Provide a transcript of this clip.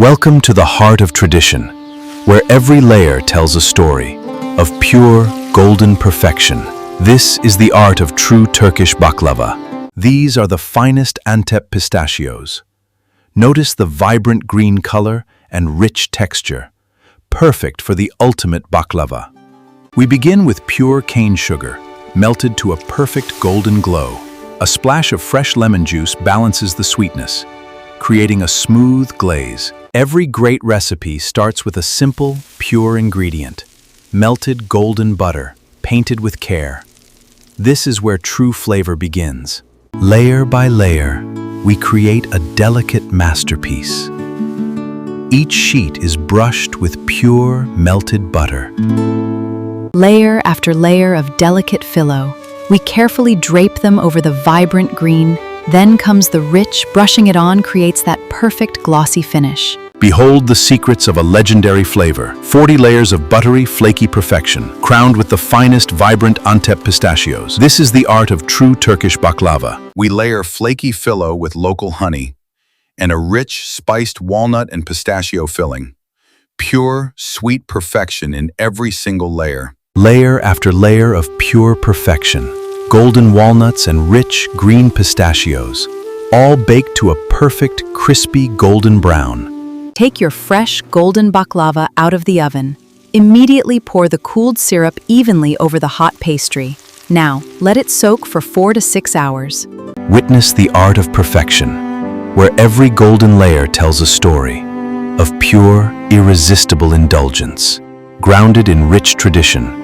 Welcome to the heart of tradition, where every layer tells a story of pure, golden perfection. This is the art of true Turkish baklava. These are the finest Antep pistachios. Notice the vibrant green color and rich texture, perfect for the ultimate baklava. We begin with pure cane sugar, melted to a perfect golden glow. A splash of fresh lemon juice balances the sweetness, creating a smooth glaze. Every great recipe starts with a simple, pure ingredient: melted golden butter, painted with care. This is where true flavor begins. Layer by layer, we create a delicate masterpiece. Each sheet is brushed with pure, melted butter. Layer after layer of delicate phyllo, we carefully drape them over the vibrant green. Then comes the rich, brushing it on creates that perfect glossy finish. Behold the secrets of a legendary flavor. 40 layers of buttery, flaky perfection, crowned with the finest, vibrant Antep pistachios. This is the art of true Turkish baklava. We layer flaky phyllo with local honey and a rich, spiced walnut and pistachio filling. Pure, sweet perfection in every single layer. Layer after layer of pure perfection. Golden walnuts and rich, green pistachios, all baked to a perfect, crispy golden brown. Take your fresh, golden baklava out of the oven. Immediately pour the cooled syrup evenly over the hot pastry. Now, let it soak for 4 to 6 hours. Witness the art of perfection, where every golden layer tells a story of pure, irresistible indulgence, grounded in rich tradition.